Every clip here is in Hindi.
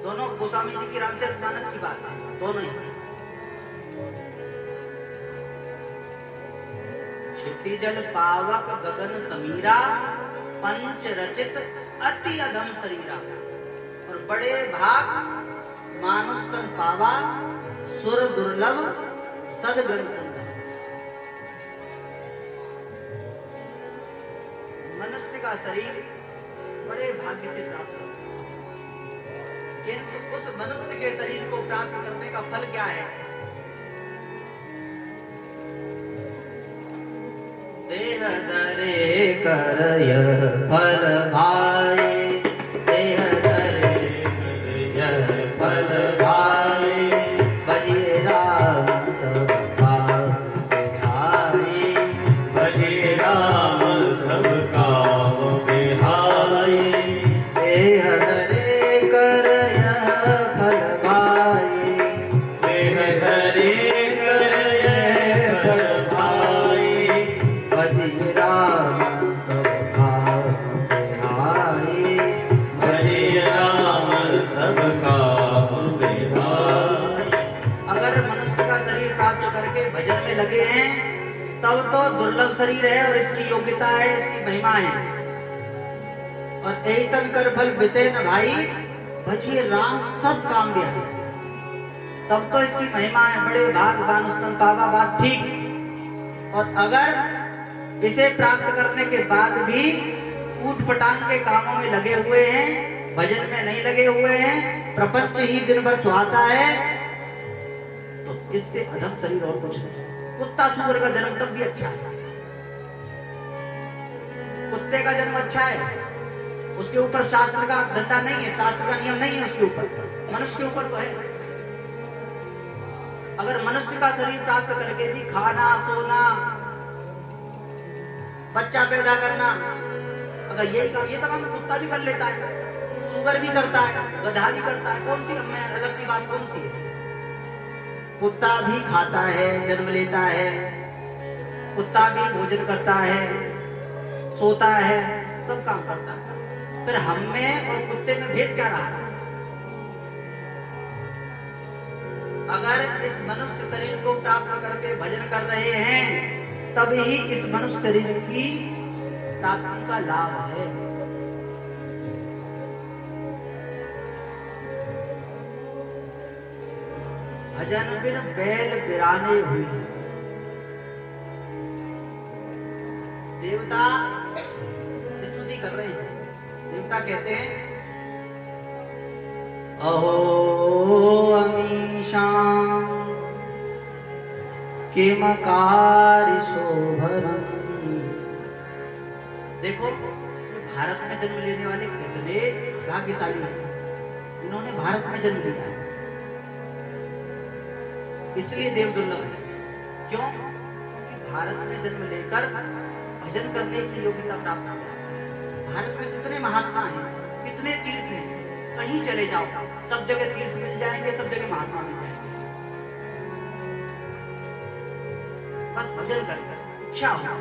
दोनों गोस्वामी जी की रामचरितमानस की बात है, दोनों ही। क्षितिजल पावक गगन समीरा, पंच रचित अति अधम शरीरा। और बड़े भाग मानुष तन पावा, सुर दुर्लभ सद ग्रंथन। मनुष्य का शरीर बड़े भाग्य से प्राप्त होता है, किंतु उस मनुष्य के शरीर को प्राप्त करने का फल क्या है? देह धरे कर यह फल भाई, देह धरे कर यह फल भाई, भजिए राम सब काम बिहाई, भजिए राम सब काम बिहाई। देह धरे कर यह फल भाई, देह धरे कर यह फल भाई, भजिए राम सब काम बिहाई, भजिए राम सब काम बिहाई। अगर मनुष्य का शरीर प्राप्त करके भजन में लगे हैं तब तो दुर्लभ शरीर है और इसकी योग्यता है, इसकी महिमा है। और एतन कर फल विषय न भाई, भजिए राम सब काम बिहाई, तब तो इसकी महिमा है। बड़े भाग बानुस्तन पावा, बात ठीक। और अगर इसे प्राप्त करने के बाद भी ऊट पटांग के कामों में लगे हुए हैं, भजन में नहीं लगे हुए हैं, प्रपंच ही दिन भर सुहाता है, तो इससे अधम शरीर और कुछ नहीं है। कुत्ता सुअर का जन्म तब भी अच्छा है, कुत्ते का जन्म अच्छा है, उसके ऊपर शास्त्र का डंडा नहीं है, शास्त्र का नियम नहीं है उसके ऊपर, मनुष्य के ऊपर तो है। अगर मनुष्य का शरीर प्राप्त करके भी खाना सोना बच्चा पैदा करना, अगर यही काम, ये तो काम कुत्ता भी कर लेता है, सुअर भी करता है, गधा भी करता है, कौन सी हमें अलग सी बात कौन सी है? कुत्ता भी खाता है, जन्म लेता है, कुत्ता भी भोजन करता है, सोता है, सब काम करता है। फिर हम में और कुत्ते में भेद क्या रहा? अगर इस मनुष्य शरीर को प्राप्त करके भजन कर रहे हैं तब ही इस मनुष्य शरीर की प्राप्ति का लाभ है। भजन बिन बैल बिराने हुए। देवता स्तुति कर रहे हैं, देवता कहते हैं अहो अमीशां किमकारि शोभनम्। देखो ये भारत में जन्म लेने वाले कितने भाग्यशाली हैं, इन्होंने भारत में जन्म लिया है, इसलिए देव दुर्लभ है। क्यों? क्योंकि भारत में जन्म लेकर भजन करने की योग्यता प्राप्त हो जाती। भारत में कितने महात्मा हैं, कितने तीर्थ हैं, कहीं चले जाओ सब जगह तीर्थ मिल जाएंगे, सब जगह महात्मा मिल जाएंगे। बस भजन करें, इच्छा हो।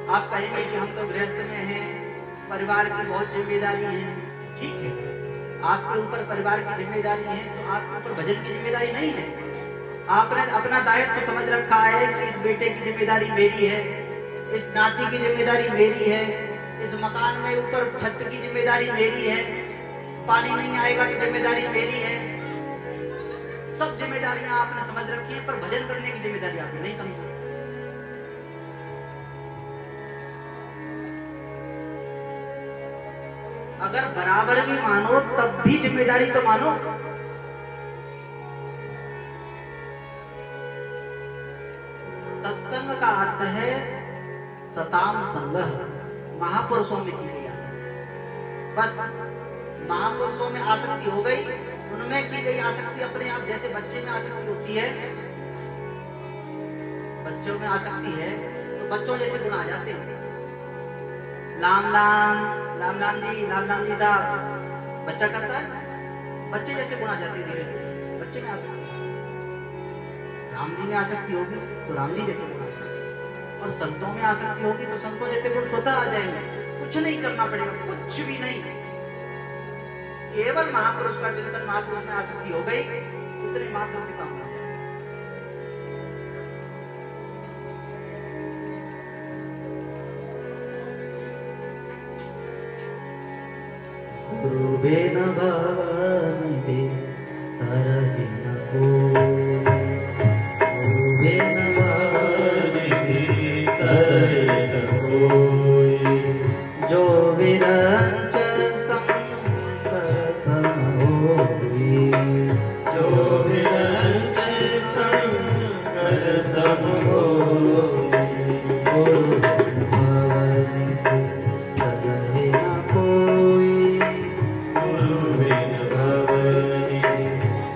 आप कहेंगे कि हम तो गृहस्थ में हैं, परिवार की बहुत जिम्मेदारी है, ठीक है, आपके ऊपर परिवार की जिम्मेदारी है, तो आपके ऊपर भजन की जिम्मेदारी नहीं है। आपने अपना दायित्व समझ रखा है कि इस बेटे की जिम्मेदारी मेरी है, इस नाती की जिम्मेदारी मेरी है, इस मकान में ऊपर छत की जिम्मेदारी मेरी है, पानी नहीं आएगा तो जिम्मेदारी मेरी है। सब जिम्मेदारियां आपने समझ रखी है, पर भजन करने की जिम्मेदारी आपने नहीं समझी। अगर बराबर भी मानो तब भी जिम्मेदारी तो मानो। सत्संग का अर्थ है सताम संगह, महापुरुषों में की गई आसक्ति। बस महापुरुषों में आसक्ति हो गई, उनमें की गई आसक्ति अपने आप, जैसे बच्चे में आसक्ति होती है, बच्चों में आसक्ति है तो बच्चों जैसे गुण आ जाते हैं। लाम लाम लाम लाम जी साहब बच्चा करता है, बच्चे जैसे गुण आ जाते हैं, धीरे धीरे बच्चे में आसक्ति है। राम जी में आसक्ति होगी तो राम जी जैसे गुण आ जाएंगे, और संतों में आसक्ति होगी तो संतों जैसे गुण स्वतः आ जाएंगे। कुछ नहीं करना पड़ेगा, कुछ भी नहीं। केवल महापुरुष का चिंतन, महापुरुष में आसक्ति हो गई, इतने मात्र से काम हो जाए। गुरु बिन भवनिधि तरहि न कोई, गुरु बिन भवनिधि तरहि न कोई, जो विरंच शंकर सम होई, जो विरंच शंकर सम होई, गुरु बिन भवनिधि तरहि न कोई, गुरु बिन भवनिधि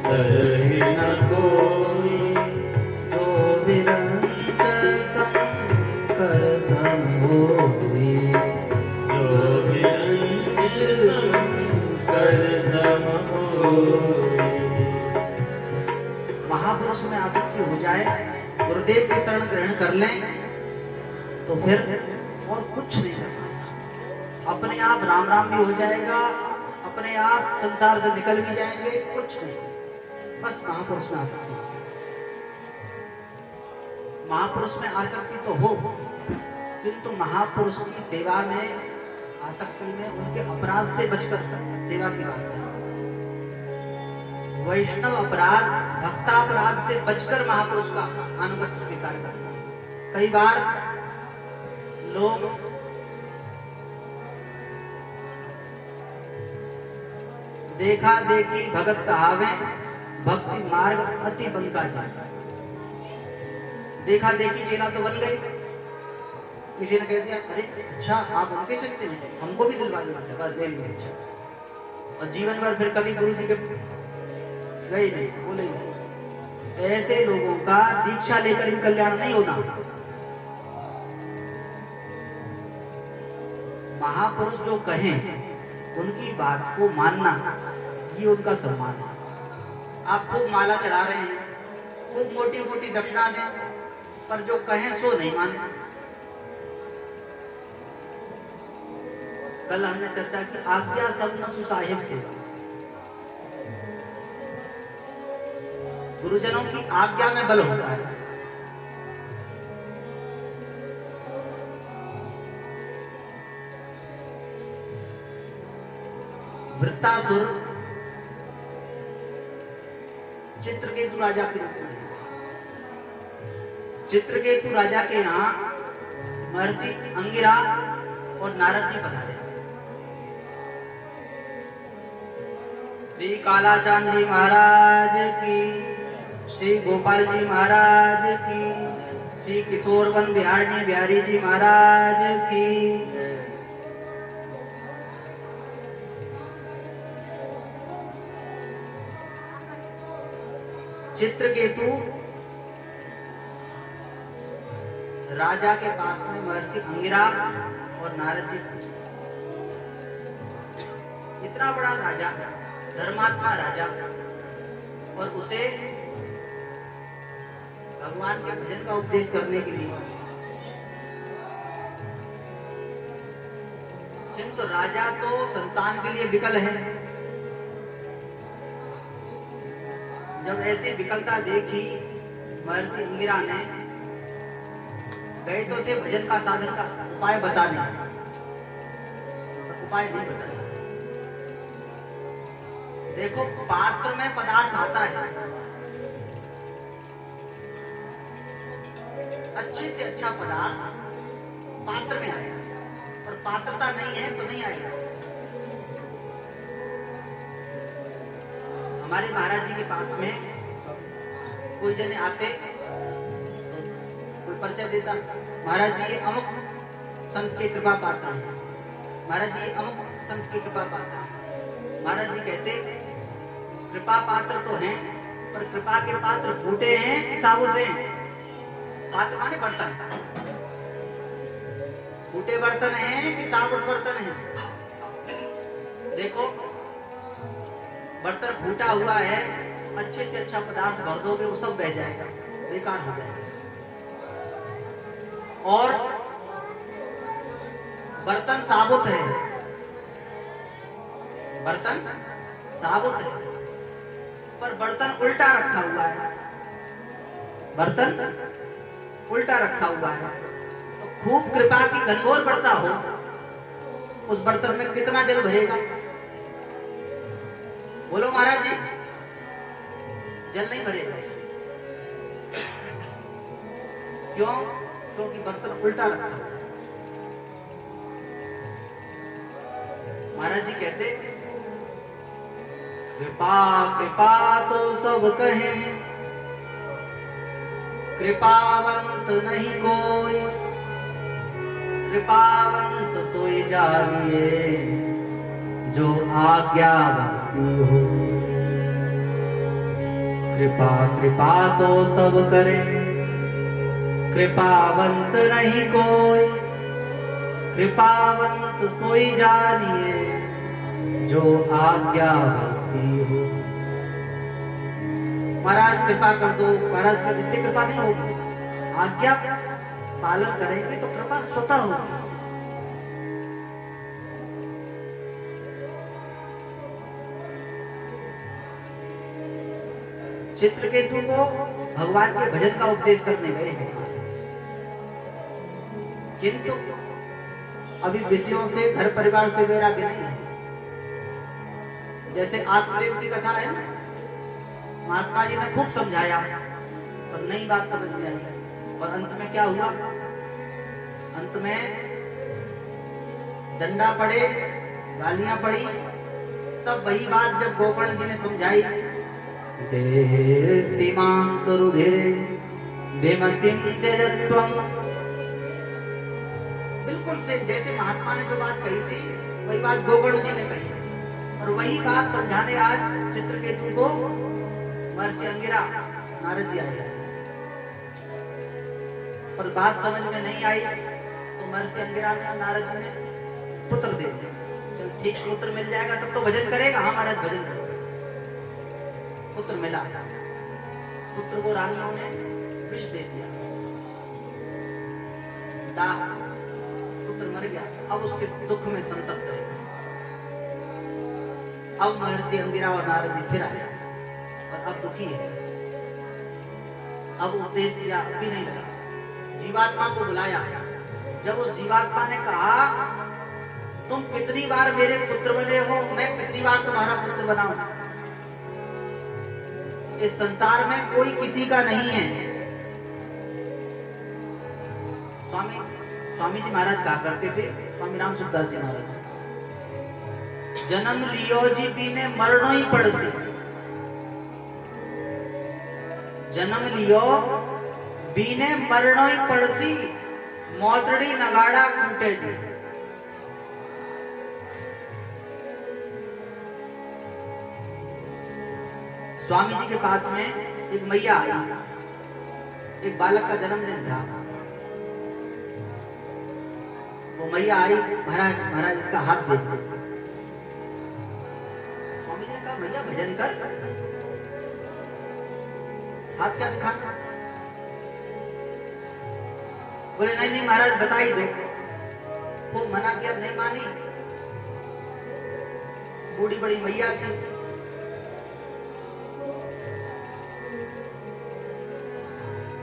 तरहि न कोई, जो विरंच शंकर सम होई, जो विरंच शंकर सम होई। महापुरुष में आसक्ति हो जाए, गुरुदेव की शरण ग्रहण कर लें, तो फिर और कुछ नहीं करना। अपने आप राम राम भी हो जाएगा, अपने आप संसार से निकल भी जाएंगे, कुछ नहीं, बस महापुरुष में आसक्ति हो। महापुरुष में आसक्ति तो हो, किंतु महापुरुष की सेवा में, आसक्ति में, उनके अपराध से बचकर सेवा की बात है। वैष्णव अपराध, भक्तापराध से बचकर महापुरुष का अनुगत्य स्वीकार करना। कई बार लोग देखा देखी भगत कहावे, भक्ति मार्ग अति बंका जाए। देखा देखी चेला तो बन गई, किसी ने कह दिया अरे अच्छा आप उनके शिष्य हैं, हमको भी दिलवा दीजिए, बस दे लीजिए। अच्छा, और जीवन भर फिर कभी गुरु जी के गए नहीं, बोले नहीं। ऐसे लोगों का दीक्षा लेकर भी कल्याण नहीं होना। महापुरुष जो कहें उनकी बात को मानना, ये उनका सम्मान है। आप खूब माला चढ़ा रहे हैं, खूब मोटी मोटी दक्षिणा दें, पर जो कहें सो नहीं माने। कल हमने चर्चा की आज्ञा सब नसु साहिब सेवा। गुरुजनों की आज्ञा में बल होता है। वृत्तासुर चित्रकेतु राजा के रूप में, चित्रकेतु राजा के यहाँ महर्षि अंगिरा और नारद जी पधारे। श्री कालाचांद जी महाराज की, श्री गोपाल जी महाराज की, श्री किशोरवन बिहारी बिहारी जी महाराज की। चित्रकेतु राजा के पास में महर्षि अंगिरा और नारद जी पहुंचे। इतना बड़ा राजा, धर्मात्मा राजा, और उसे भगवान के भजन का उपदेश करने के लिए पहुंचे। किंतु राजा तो संतान के लिए विकल है। जब ऐसी विकलता देखी महर्षि अंगिरा ने, गए तो थे भजन का साधन का उपाय बताने, पर उपाय नहीं बताया। देखो पात्र में पदार्थ आता है, अच्छे से अच्छा पदार्थ पात्र में आएगा, और पात्रता नहीं है तो नहीं आएगा। हमारे महाराज जी के पास में कोई जने आते तो कोई परिचय देता, महाराज जी ये अमुक संत के कृपा पात्र हैं, महाराज जी ये अमुक संत के कृपा पात्र हैं। महाराज जी कहते कृपा पात्र तो हैं, पर कृपा के पात्र फूटे हैं कि साबुत हैं। पात्र माने बर्तन, फूटे बर्तन हैं कि साबुत बर्तन हैं। देखो बर्तन फूटा हुआ है, अच्छे से अच्छा पदार्थ भर दोगे वो सब बह जाएगा, बेकार हो जाएगा। और बर्तन साबुत है, बर्तन साबुत है, पर बर्तन उल्टा रखा हुआ है, बर्तन उल्टा रखा हुआ है। तो खूब कृपा की घनघोर वर्षा हो, उस बर्तन में कितना जल भरेगा? बोलो महाराज जी, जल नहीं भरेगा। क्यों? क्योंकि बर्तन उल्टा रखा है। महाराज जी कहते, कृपा कृपा तो सब कहें, कृपावंत नहीं कोई, कृपावंत सोई जानिए, जो आज्ञावंती हो। कृपा कृपा तो सब करें, कृपावंत नहीं कोई, कृपावंत सोई जानिए, जो आज्ञावंती हो। महाराज कृपा कर दो, महाराज का इससे कृपा नहीं होगी। आज्ञा पालन करेंगे तो कृपा स्वतः होगी। चित्रकेतु को भगवान के भजन का उपदेश करने गए हैं, किंतु अभी विषयों से, घर परिवार से वैराग्य नहीं है। जैसे आत्मदेव की कथा है ना, महात्मा जी ने खूब समझाया पर नई बात समझ में आई, और अंत में क्या हुआ? अंत में डंडा पड़े, गालियां पड़ी। तब वही बात जब गोकर्ण जी ने समझाई, देहस्तिमां सुरुधिरे विमतिं त्यजत्वम्, बिल्कुल से जैसे महात्मा ने जो बात कही थी वही बात गोकर्ण जी ने कही, और वही बात समझाने आज चित्रकेतु को महर्षि अंगिरा नारद जी आए। पर बात समझ में नहीं आई तो महर्षि अंगिरा ने, नारद जी ने पुत्र दे दिया। चल ठीक, पुत्र मिल जाएगा तब तो भजन करेगा। हाँ महाराज भजन करो। पुत्र मिला, पुत्र को रानियों ने विष दे दिया, दाह से पुत्र मर गया। अब उसके दुख में संतप्त है। अब महर्षि अंगिरा और नारद जी फिर आए और अब दुखी है। अब उपदेश किया, अब भी नहीं लगा। जीवात्मा को बुलाया। जब उस जीवात्मा ने कहा, तुम कितनी बार मेरे पुत्र बने हो, मैं कितनी बार तुम्हारा पुत्र बनाऊं? इस संसार में कोई किसी का नहीं है। स्वामी जी महाराज कहा करते थे, स्वामी राम सुखदास जी महाराज, जन्म लियो जी बीने मरणो ही पड़सी। जन्म लियो बीने मरणो ही पड़सी, मोतड़ी नगाड़ा कूटे जी। स्वामी जी के पास में एक मैया आई। एक बालक का जन्मदिन था। वो मैया आई, महाराज महाराज इसका हाथ देख दो। स्वामी जी ने कहा, मैया भजन कर, हाथ क्या दिखाना? बोले नहीं नहीं महाराज बता ही दो। खूब मना किया, नहीं मानी। बूढ़ी बड़ी मैया थी।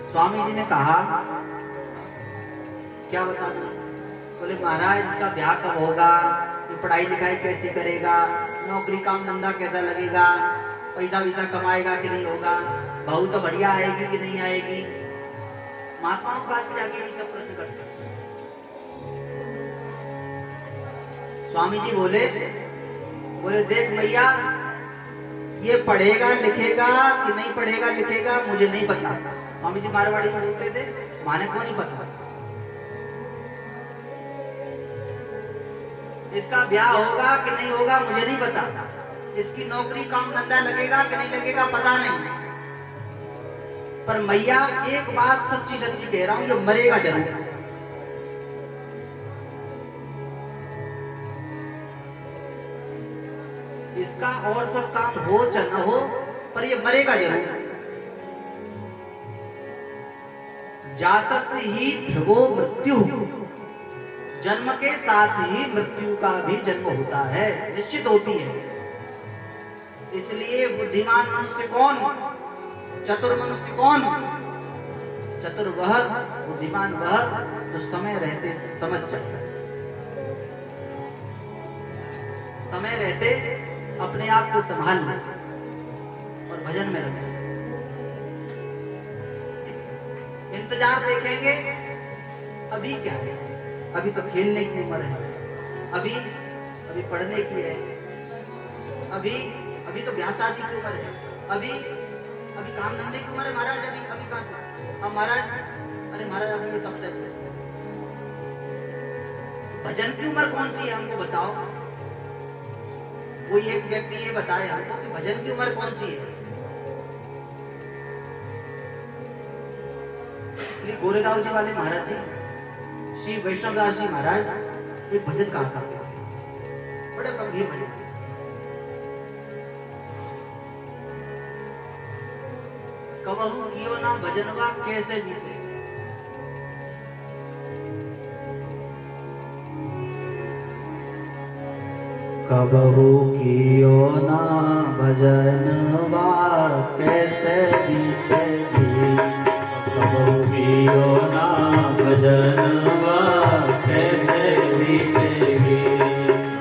स्वामी जी ने कहा, क्या बताना? बोले महाराज इसका ब्याह कब होगा, ये पढ़ाई लिखाई कैसी करेगा, नौकरी काम धंधा कैसा लगेगा, पैसा वैसा कमाएगा कि नहीं होगा, बहू तो बढ़िया आएगी कि नहीं आएगी। महात्माओं के पास में जाके यही सब प्रश्न करते हैं। स्वामी जी बोले देख मैया, ये पढ़ेगा लिखेगा कि नहीं पढ़ेगा लिखेगा मुझे नहीं पता। स्वामी जी मारवाड़ी में बोलते थे, माने को नहीं पता। इसका ब्याह होगा कि नहीं होगा मुझे नहीं पता। इसकी नौकरी काम धंधा लगेगा कि नहीं लगेगा पता नहीं। पर मैया एक बात सच्ची सच्ची कह रहा हूं, ये मरेगा जरूर। इसका और सब काम हो चाहे न हो, पर ये मरेगा जरूर। जातस्य ही ध्रुवो मृत्यु, जन्म के साथ ही मृत्यु का भी जन्म होता है, निश्चित होती है। इसलिए बुद्धिमान मनुष्य कौन, चतुर मनुष्य कौन? चतुर वह, बुद्धिमान वह जो समय रहते समझ जाए, समय रहते अपने आप को संभाल ले और भजन में लगे। इंतजार देखेंगे, अभी क्या है, अभी तो खेलने की उम्र है, अभी पढ़ने की है, अभी तो ब्याह शादी की उम्र है, अभी काम धंधे की उम्र है महाराज, अभी कहाँ से? अब महाराज, अरे महाराज अभी ये सबसे भजन की उम्र कौन सी है, हमको बताओ। कोई एक व्यक्ति ये बताए हमको कि भजन की उम्र कौन सी है। श्री गोरेगांव जी वाले महाराज जी, श्री वैष्णवदास जी महाराज एक भजन कहा करते थे, बड़े गंभीर भजन। कबहू कियो ना भजनवा कैसे बीते, कबहू कियो ना भजनवा कैसे बीतेगी, कबहू कियो ना भजनवा कैसे बीतेगी,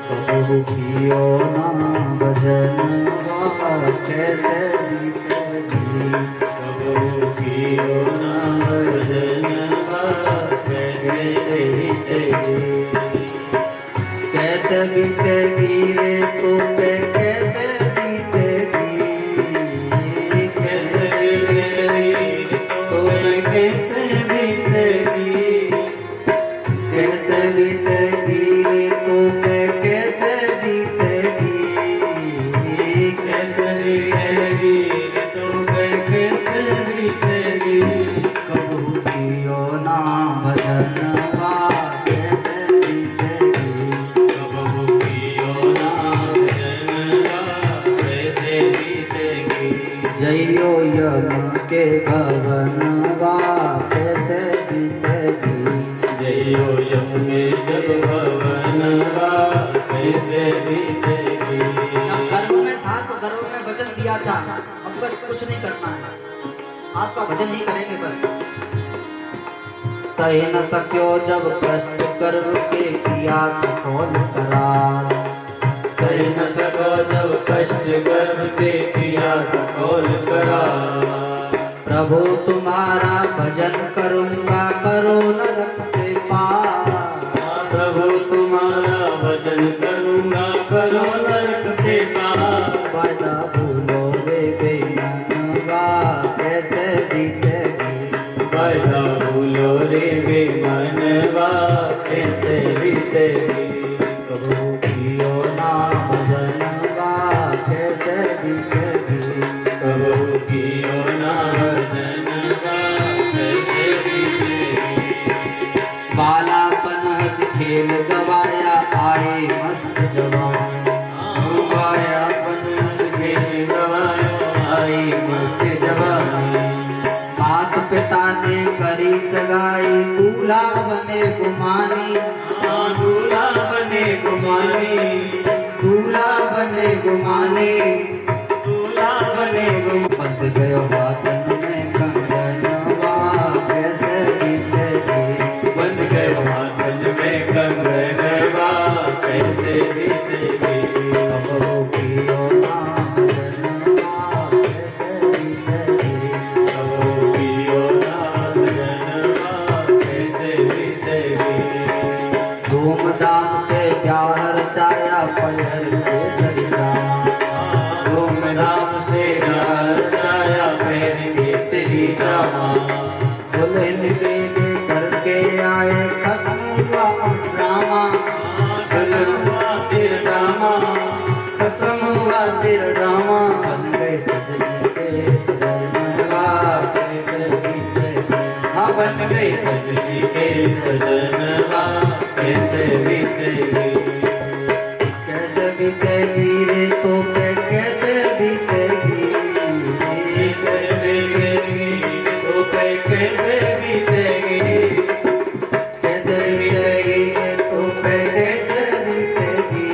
कबहू कियो ना भजनवा कैसे बीतेगी, कबहू कियो ना भजनवा कैसे बीतेगी, कैसे बीतेगी रे तू पे कैसे बीतेगी, कैसे बीतेगी तू पे कैसे बीतेगी, कैसे बीतेगी रे तू पे कैसे बीतेगी, कैसे बीतेगी रे तू पे कैसे बीतेगी, कबहू कियो ना भजनवा कैसे बीतेगी, कबहू कियो ना भजनवा कैसे बीतेगी, जइयो यम के भवनवा कैसे बीतेगी, जइयो यम के जब भवनवा कैसे बीतेगी। जब गर्भ में था तो गर्भ में वचन दिया था, अब बस कुछ नहीं करना है, आपका भजन ही करेंगे बस। सही न सक्यो जब कष्ट गर्भ के किया तो कौन करार, सही न सको जब कष्ट गर्भ के किया तो कौन करार, प्रभु तुम्हारा भजन करूंगा करो नरक से पार, प्रभु तुम्हारा भजन करूंगा करो नरक से पार, वादा भूलो रे बेमनवा कैसे बीतेगी, वादा भूलो रे बेमनवा कैसे बीतेगी, कबहू कियो ना भजनवा कैसे बीतेगी, कबहू कियो ना भजनवा कैसे बीतेगी, बालापन हंस खेल गवाया आए मस्त जवानी, बालापन हंस खेल गवाया आई मस्त जवानी, मात पिता ने करी सगाई दूल्हा बने गुमानी, दूल्हा बने गुमानी, दूल्हा बने गुमानी, दूल्हा बने गुमानी, बंध गयो हाथन में कंगनवा कैसे बीतेगी, बंध गयो हाथन में कंगनवा कैसे बीतेगी, कबहू कियो ना भजनवा कैसे बीतेगी, कबहू कियो ना भजनवा कैसे बीतेगी, धूमधाम से ब्याह रचाया पलहर केसरी जामा, धूमधाम से ब्याह रचाया पहन केसरी जामा, दुल्हन के लिए करके आए खत्म हुआ ड्रामा, खत्म हुआ तेरा ड्रामा, खत्म हुआ तेरा ड्रामा, बन गए सजनी के सजनवा कैसे बीतेगी, हाँ बन गई सजनी के सजनवा कैसे बीतेगी, कैसे बीतेगी रे तो पे कैसे बीतेगी, कैसे बीतेगी तो पे कैसे बीतेगी, कैसे बीतेगी रे तो पे कैसे बीतेगी,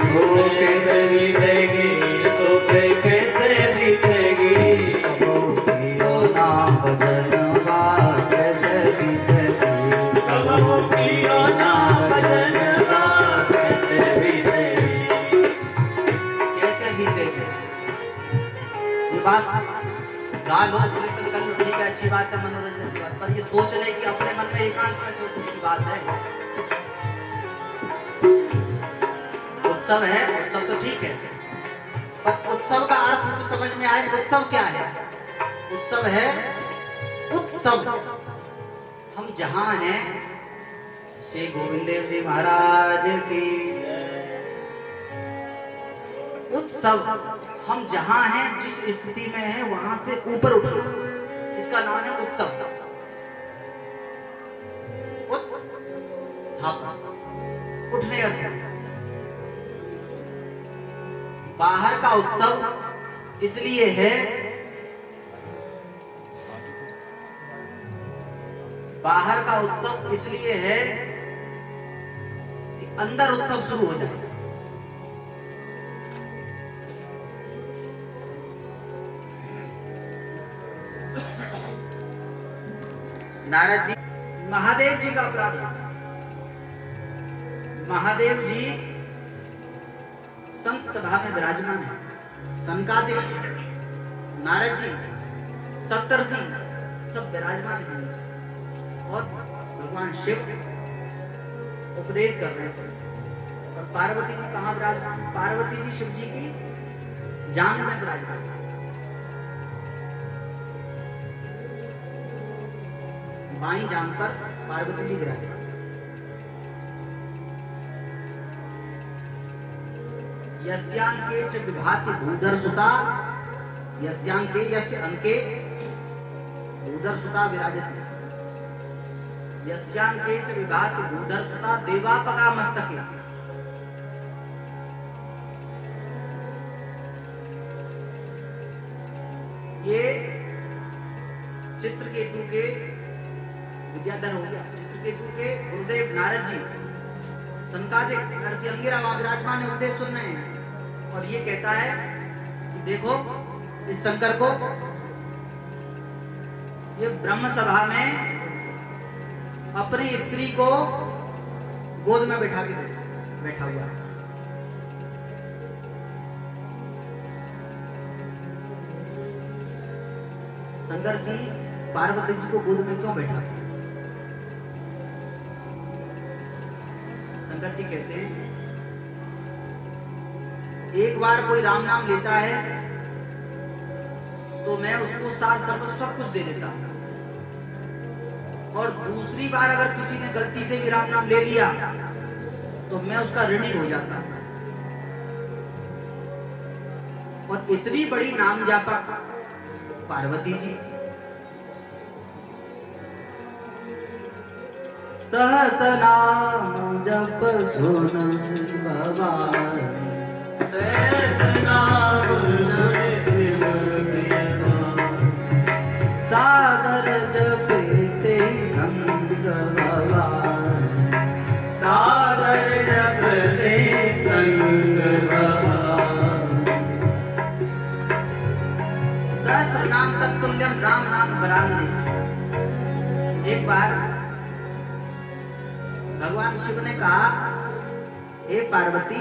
तो कैसे बीतेगी तो पे पास गा लो, कीर्तन कर लो, ठीक है, अच्छी बात है, मनोरंजन की बात, पर ये सोचने की, अपने मन में एकांत में सोचने की बात है। उत्सव है, उत्सव तो ठीक है, पर उत्सव का अर्थ तो समझ में आए। उत्सव क्या है? उत्सव है उत्सव। हम जहां हैं, श्री गोविंद देव जी महाराज की उत्सव, हम जहां हैं, जिस स्थिति में हैं, वहां से ऊपर उठना, इसका नाम है उत्सव। उठने अर्थ में। बाहर का उत्सव इसलिए है, बाहर का उत्सव इसलिए है कि अंदर उत्सव शुरू हो जाए। नारद जी, महादेव जी का अपराध होता है। महादेव जी संत सभा में विराजमान है। सनकादिक, नारद जी, सप्तर्षि सब विराजमान हैं और भगवान शिव उपदेश कर रहे हैं। और पार्वती जी कहाँ विराजमान? पार्वती जी शिव जी की जांघ में विराजमान। बाईं जांघ पर पार्वती जी विराजमान। यस्यांके च विभाति भूधर सुता, यस्यांके यस्य अंके भूधर सुता विराजति, यस्यांके च विभाति भूधर सुता देवापका मस्तके। ये चित्रकेतु के विद्याधर हो गया। चित्रकेतु के गुरुदेव नारद जी सनकादिक महर्षि अंगिरा वहां विराजमान उपदेश सुन रहे हैं और ये कहता है कि देखो इस शंकर को, ये ब्रह्म सभा में अपनी स्त्री को गोद में बैठा के बैठा हुआ है। शंकर जी पार्वती जी को गोद में क्यों बैठाते हैं? शंकर जी कहते हैं, एक बार कोई राम नाम लेता है तो मैं उसको सार सर्वस्व सब कुछ दे देता हूं, और दूसरी बार अगर किसी ने गलती से भी राम नाम ले लिया तो मैं उसका ऋणी हो जाता हूं। और इतनी बड़ी नाम जापक पार्वती जी, सहस नाम जप सुन भवानी, सहस नाम सुन शिव प्रियमान, सादर जपते संग भवानी, सादर जपते संग भवानी। सहस्र नाम तत्तुल्यम राम नाम वरानने। एक बार भगवान शिव ने कहा, हे पार्वती,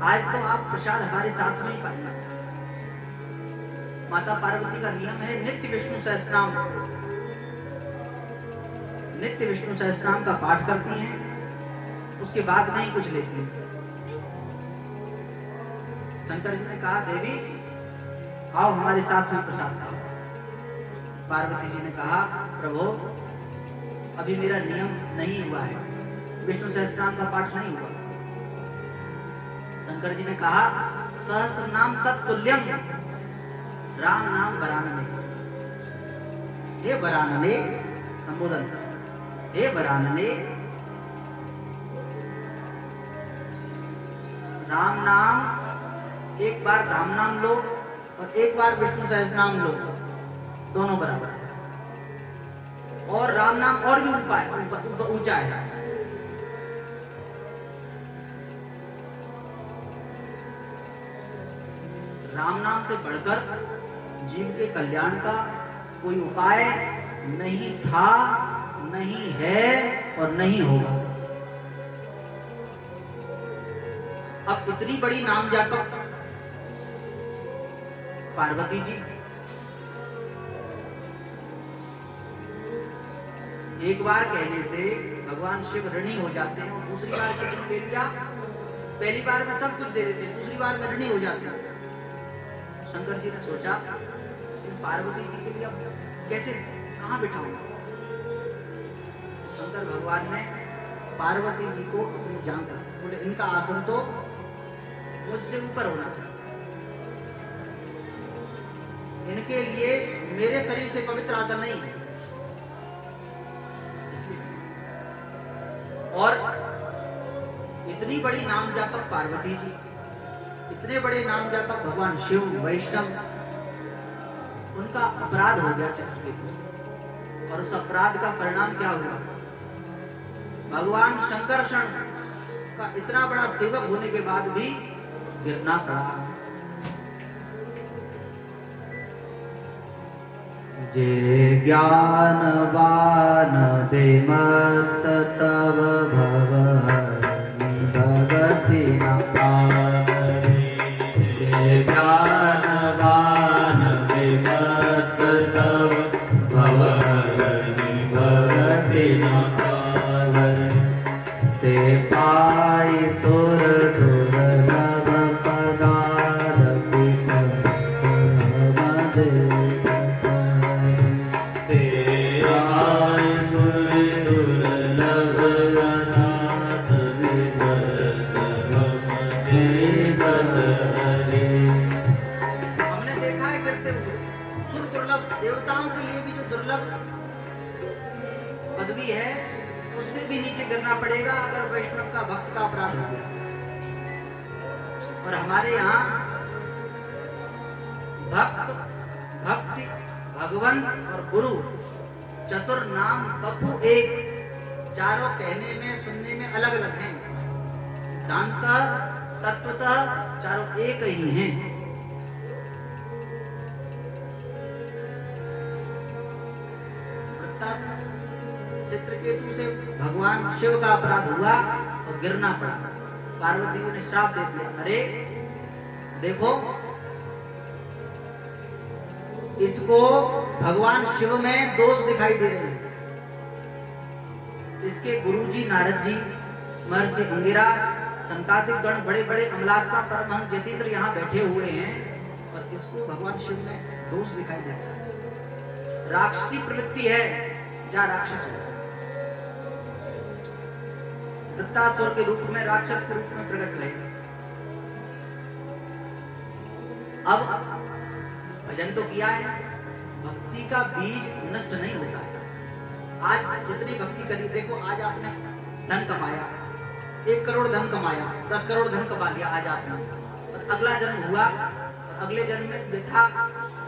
आज तो आप प्रसाद हमारे साथ में ही पाइए। माता पार्वती का नियम है नित्य विष्णु सहस्त्रनाम, नित्य विष्णु सहस्त्रनाम का पाठ करती हैं, उसके बाद में ही कुछ लेती हैं। शंकर जी ने कहा, देवी आओ हमारे साथ में प्रसाद खाओ। पार्वती जी ने कहा, प्रभु अभी मेरा नियम नहीं हुआ है, विष्णु सहस्त्रनाम का पाठ नहीं हुआ। शंकर जी ने कहा, सहस्र नाम तत्तुल्यम राम नाम वरानने। हे वरानने, संबोधन, हे वरानने, राम नाम, एक बार राम नाम लो और एक बार विष्णु सहस्त्रनाम लो, दोनों बराबर है। और राम नाम और भी ऊंचा है। राम नाम से बढ़कर जीव के कल्याण का कोई उपाय नहीं था, नहीं है और नहीं होगा। अब इतनी बड़ी नाम जापक पार्वती जी एक बार कहने से भगवान शिव ऋणी हो जाते हैं और दूसरी बार किसी ने ले लिया, पहली बार में सब कुछ दे देते हैं, दूसरी बार में ऋणी हो जाते हैं। शंकर जी ने सोचा इन पार्वती जी के लिए अब कैसे कहां बिठाऊंगा, तो शंकर भगवान ने पार्वती जी को अपनी जांघ पर बोले इनका आसन तो मुझसे ऊपर होना चाहिए, इनके लिए मेरे शरीर से पवित्र आसन नहीं है, इसलिए। और इतनी बड़ी नाम जापक पार्वती जी, इतने बड़े नाम जापक भगवान शिव वैष्णव, उनका अपराध हो गया चित्रकेतु से, और उस अपराध का परिणाम क्या हुआ, भगवान शंकरषण का इतना बड़ा सेवक होने के बाद भी गिरना पड़ा। जे ज्ञानवान विमत्त तव भवहनि भगति न पावरे, जे ज्ञानवान विमत्त तव भवहनि भगति न पावरे, ते पाई सुर दुर्लभ पदारति देवताओं के लिए भी जो दुर्लभ पदवी है उससे भी नीचे गिरना पड़ेगा अगर वैष्णव का भक्त का अपराध हो गया। और हमारे यहाँ भक्त, भक्ति, भगवंत और गुरु चतुर नाम बपू एक, चारों कहने में सुनने में अलग अलग हैं, सिद्धांत तत्वतः चारों एक ही हैं। चित्रकेतु से भगवान शिव का अपराध हुआ और गिरना पड़ा, पार्वती जी ने श्राप दे दिया, अरे देखो इसको भगवान शिव में दोष दिखाई दे रहे हैं, इसके गुरुजी नारद जी, महर्षि अंगिरा, संकादिक गण, बड़े बड़े अमलात्मा परमहंस जतीन्द्र यहाँ बैठे हुए हैं और इसको भगवान शिव में दोष दिखाई देता है, राक्षसी प्रवृत्ति है, जा राक्षस हो, वृत्तासुर के रूप में, राक्षस के रूप में प्रकट हुए। अब भजन तो किया है, भक्ति का बीज नष्ट नहीं होता है। आज जितनी भक्ति करी, देखो आज आपने धन कमाया, 1 करोड़ धन कमाया, 10 करोड़ धन कमा लिया आज आपने, और अगला जन्म हुआ और अगले जन्म में यथा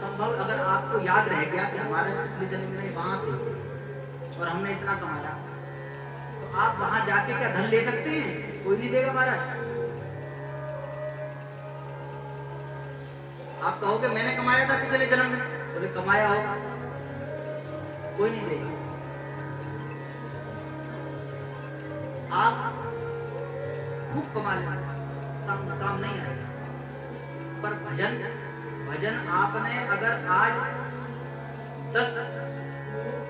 संभव अगर आपको याद रह गया कि हमारे पिछले जन्म में वहां थे और हमने इतना कमाया, तो आप वहां जाके क्या धन ले सकते हैं? कोई नहीं देगा महाराज। आप कहोगे मैंने कमाया था पिछले जन्म में, बोले कमाया होगा, कोई नहीं देगा। आप खूब कमा लेंगे, काम नहीं आएगा, पर भजन आपने अगर आज 10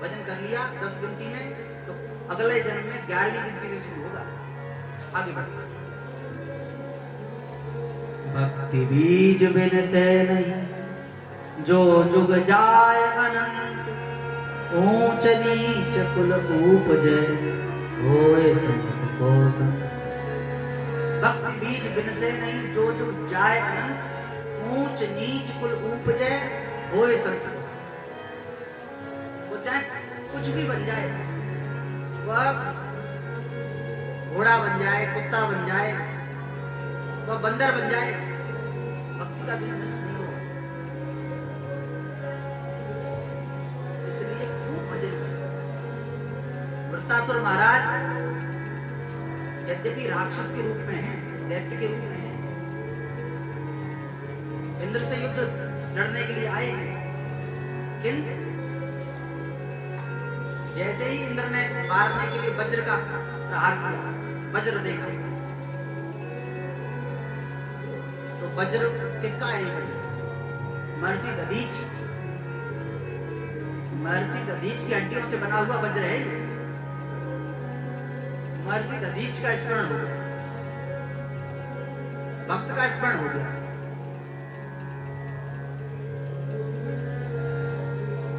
भजन कर लिया 10 गिनती में, तो अगले जन्म में 11वीं गिनती से शुरू होगा, आगे बढ़। भक्ति बीज बिन से नहीं, जो जुग जाए अनंत, ऊंच नीच कुल उपजे, होए संत को संत। भक्ति बीज बिन से नहीं, जो जुग जाए अनंत, ऊंच नीच कुल उपजे, होए संत को संत। वो चाहे कुछ भी बन जाए, वह घोड़ा बन जाए, कुत्ता बन जाए, वह बंदर बन जाए, भक्ति का बीज नष्ट नहीं होगा। इसलिए खूब भजन करो। वृत्तासुर महाराज यद्यपि राक्षस के रूप में हैं, दैत्य के रूप में हैं, इंद्र से युद्ध लड़ने के लिए आए हैं, किंतु जैसे ही इंद्र ने मारने के लिए वज्र का प्रहार किया, वज्र देखा, तो वज्र किसका है? वज्र महर्षि दधीच की हड्डियों से बना हुआ वज्र है ये। महर्षि दधीच का स्मरण हो गया, भक्त का स्मरण हो गया,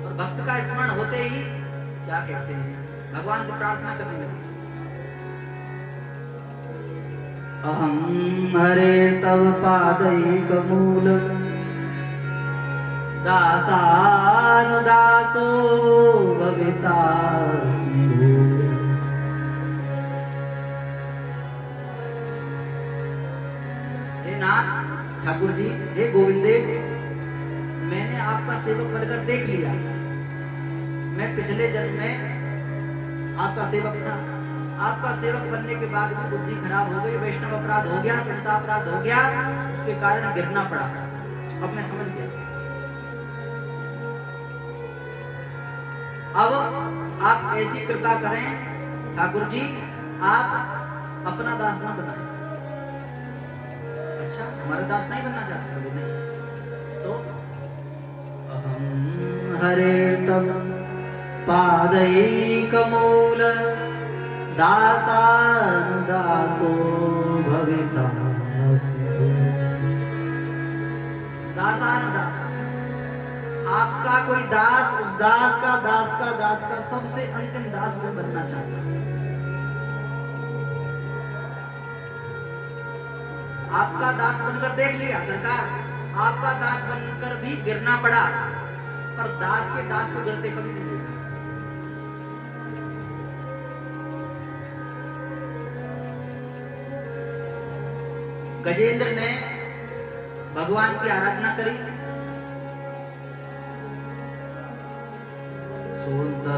और भक्त का स्मरण होते ही क्या कहते हैं, भगवान से प्रार्थना करने लगे। अहं हरे तव पादैकमूल दासानुदासो भवितास्मि भूय। हे नाथ ठाकुर जी, हे गोविंद देव, मैंने आपका सेवक बनकर देख लिया। मैं पिछले जन्म में आपका सेवक था। आपका सेवक बनने के बाद भी बुद्धि खराब हो गई, वैष्णव अपराध हो गया, संता अपराध हो गया, उसके कारण गिरना पड़ा। अब मैं समझ गया। अब आप ऐसी कृपा करें ठाकुर जी, आप अपना दास न बनाएं। अच्छा, हमारा दास नहीं बनना चाहते? बोले नहीं। तो अहं हरे तव पादैकमूल दासानुदासो भवितास्मि भूय। दासानुदास, आपका कोई दास, उस दास का दास का दास का सबसे अंतिम दास मैं बनना चाहता हूं। आपका दास बनकर देख लिया सरकार, आपका दास बनकर भी गिरना पड़ा, पर दास के दास को गिरते कभी नहीं देखा। गजेंद्र ने भगवान की आराधना करी।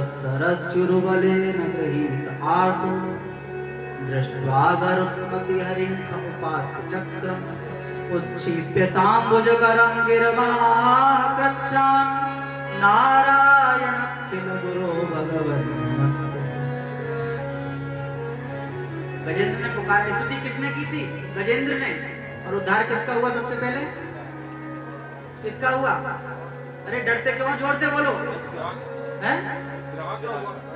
सरस्युरुबलेन गृहीत आर्तो दृष्ट्वा गरुत्मति हरिं उपात्य चक्रम उच्छिप्य साम्बुजकरं गिरमाकृच्छान् नारायणखिल गुरो भगवन् नमस्ते। गजेंद्र ने पुकारा। स्तुति किसने की थी? गजेंद्र ने। और उद्धार किसका हुआ सबसे पहले? किसका हुआ? अरे डरते क्यों? जोर से बोलो। हैं?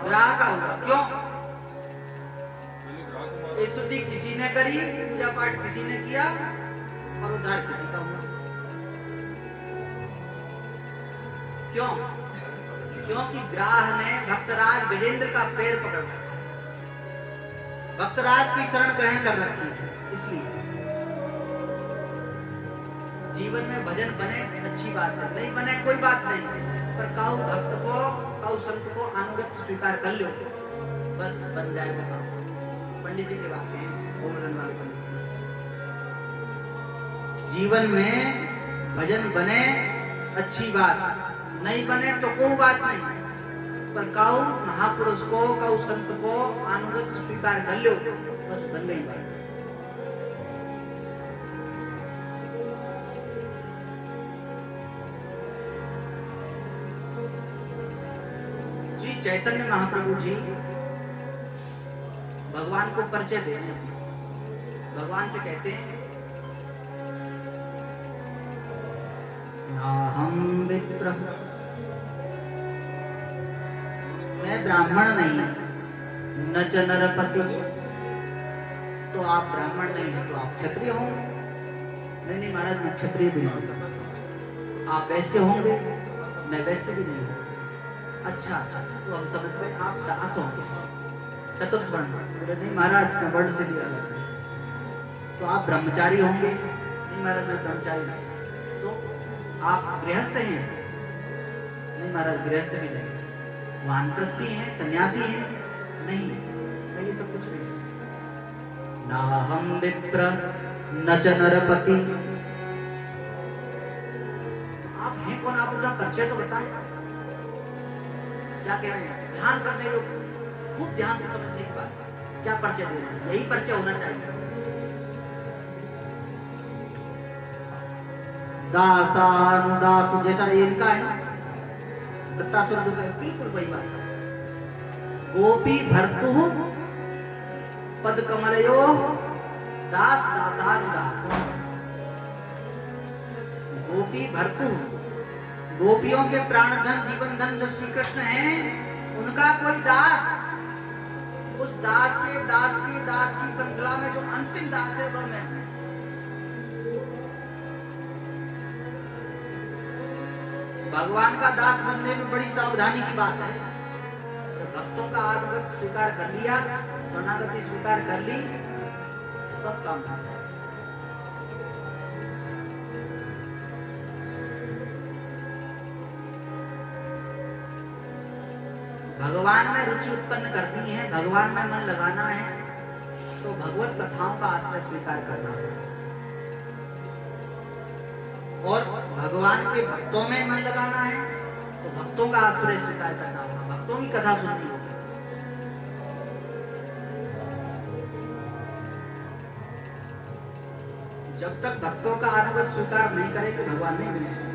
ग्राह का हुआ। क्यों? स्तुति किसी ने करी, पूजा पाठ किसी ने किया, और उद्धार किसी का हुआ। क्यों? क्योंकि ग्राह ने भक्तराज गजेंद्र का पैर पकड़ रखा, भक्तराज की शरण ग्रहण कर रखी है। इसलिए जीवन में भजन बने अच्छी बात है, नहीं बने कोई बात नहीं, पर काऊ भक्त को, काऊ संत को अनुगत स्वीकार कर लो, बस बन जाए वो काम। पंडित जी के वाक्य हैं, गोवर्धन वाले पंडित जी। जीवन में भजन बने अच्छी बात, नहीं बने तो कोई बात नहीं, पर काऊ महापुरुष को, काऊ संत को अनुगत स्वीकार कर लो, बस बन गई बात। श्री चैतन्य महाप्रभु जी भगवान को परिचय दे रहे हैं। भगवान से कहते हैं, नाहं विप्र, मैं ब्राह्मण नहीं, न च नरपति। तो आप ब्राह्मण नहीं है तो आप क्षत्रिय होंगे? नहीं नहीं महाराज, मैं क्षत्रिय भी नहीं। आप वैश्य होंगे? मैं वैश्य भी नहीं हूँ। अच्छा अच्छा, तो हम समझ गए आप दास होंगे, चतुर्थ वर्ण। बोले नहीं महाराज, मैं वर्ण से भी अलग हूँ। तो आप ब्रह्मचारी होंगे? नहीं महाराज, मैं ब्रह्मचारी नहीं। तो आप गृहस्थ हैं? नहीं महाराज, गृहस्थ भी नहीं। वानप्रस्थी हैं, सन्यासी हैं? नहीं, ये सब कुछ नहीं। नाहं विप्र न च नरपति। तो आप हैं कौन? आप अपना परिचय तो बताएं। क्या कह रहे हैं? ध्यान करने योग, खूब ध्यान से समझने की बात है। क्या परिचय दे रहे हैं? यही परिचय होना चाहिए। दासानुदास, जैसा इनका है ना वृत्तासुर जो है, बिल्कुल वही बात। गोपी भर्तु पद कमलयो दास दासानुदास। गोपी भर्तु गोपियों के प्राण धन जीवन धन जो श्री कृष्ण हैं, उनका कोई दास, उस दास की श्रृंखला में जो अंतिम दास है वह मैं हूं। भगवान का दास बनने में बड़ी सावधानी की बात है। तो भक्तों का आत्मगत स्वीकार कर लिया, शरणागति स्वीकार कर ली, सब काम कर लिया। भगवान में रुचि उत्पन्न करनी है, भगवान में मन लगाना है, तो भगवत कथाओं का आश्रय स्वीकार करना होगा। और भगवान के भक्तों में मन लगाना है तो भक्तों का आश्रय स्वीकार करना होगा, भक्तों की कथा सुननी होगी। जब तक भक्तों का अनुगत स्वीकार नहीं करेंगे भगवान नहीं मिलेंगे।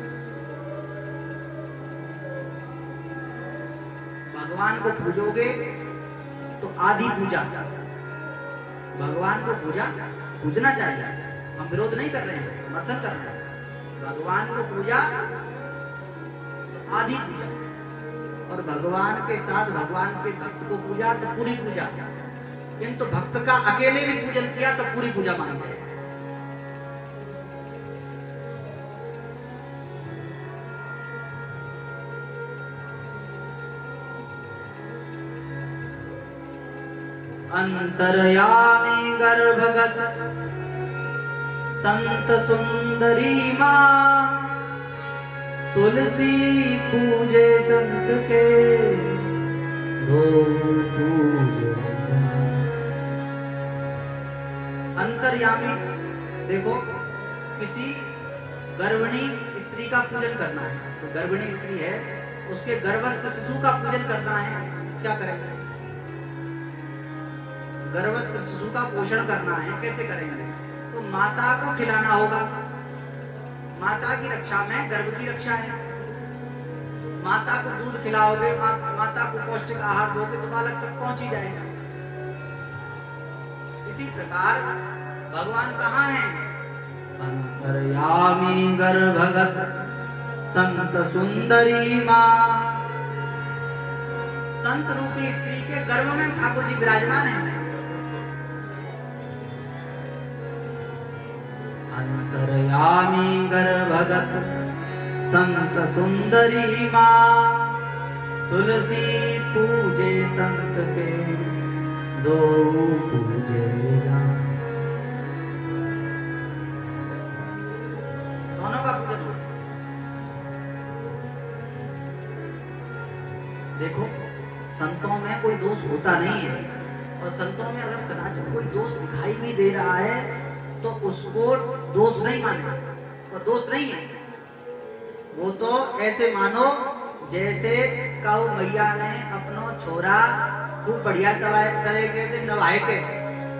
भगवान को पूजोगे तो आधी पूजा, भगवान को पूजना चाहिए, हम विरोध नहीं कर रहे हैं, समर्थन कर रहे हैं। भगवान को पूजा तो आधी पूजा, और भगवान के साथ भगवान के भक्त को पूजा तो पूरी पूजा। किंतु भक्त का अकेले भी पूजन किया तो पूरी पूजा मानी जाएगी। अंतर्यामी गर्भगत संत सुंदरी मां, तुलसी पूजे संत के दो पूजे। अंतर्यामी, देखो किसी गर्भिणी स्त्री का पूजन करना है, तो गर्भिणी स्त्री है उसके गर्भस्थ शिशु का पूजन करना है, क्या करेंगे? गर्भस्थ शिशु का पोषण करना है, कैसे करेंगे? तो माता को खिलाना होगा। माता की रक्षा में गर्भ की रक्षा है। माता को दूध खिलाओगे, माता को पौष्टिक आहार दोगे तो बालक तक पहुंच ही जाएगा। इसी प्रकार भगवान कहाँ है? अंतर्यामी गर्भगत संत सुंदरी मां, संत रूपी स्त्री के गर्भ में ठाकुर जी विराजमान है। अंतर्यामी गर्भगत संत सुंदरी मां, तुलसी पूजे संत के दो पूजे जान। दोनों का पूजन हो। देखो संतों में कोई दोष होता नहीं है, और संतों में अगर कदाचित कोई दोष दिखाई भी दे रहा है तो उसको दोष नहीं माने, वो दोष नहीं है। वो तो ऐसे मानो जैसे गौ मैया ने अपनो छोरा खूब बढ़िया तरीके से नवाए के,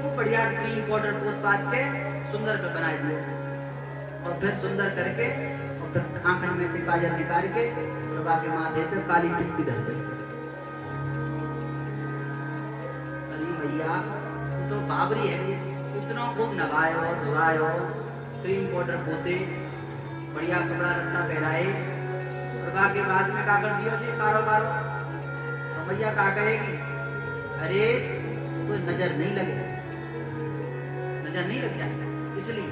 खूब बढ़िया क्रीम पाउडर पोत पात के सुंदर कर बनाई दिए, और फिर सुंदर करके और फिर आंखन में से काजल निकाल के प्रभा के माथे पे काली टिक्की धर दी। अरे भैया तो बाबरी है, इतना खूब नवायो धुआयो, क्रीम पाउडर पोते, बढ़िया कपड़ा लत्ता पहराए, प्रभा के बाद में का कर दियो जी कारोबार। तो भैया का कहेगी, अरे तो नजर नहीं लगे, नजर नहीं लग जाएगा। इसलिए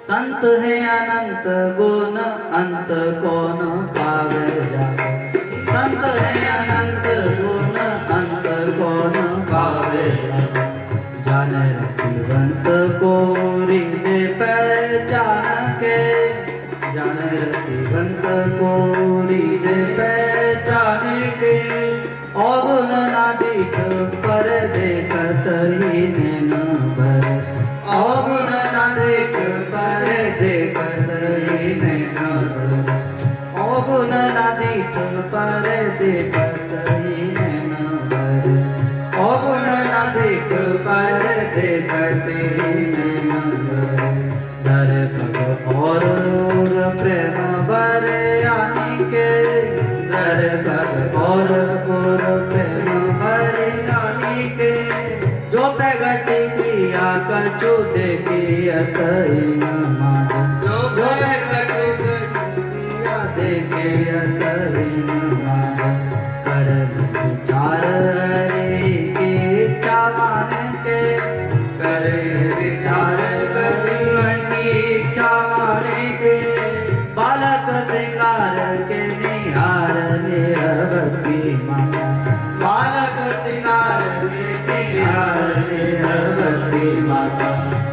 संत है अनंत गुण, अंत कौन पावे जाए। संत है अनंत गुण, अंत कौन पावे जाए। जाने रतिवंत को रिझे पहचान के, जाने रतिवंत को रिझे पहचान के। अवगुण ना दीठ पर देखत ही नैन भर, अवगुण ना देख पर देखत ही नैन भर। अवगुण ना दीठ पर देखत ही नैन भर, अवगुण ना देख पर देखत ही नैन भर। डर भग और प्रेम बर आने के, डर भग और प्रेम बर आने के। जो पैगटी या कछु देखियत न माझ जो भय कछु या देखियत न माझ करल विचार हरि की इच्छा मान के करे विचार कछु की इच्छा माने के बालक सिंगार के निहार निरवती माता बालक सिंगार के निहार निरवती माता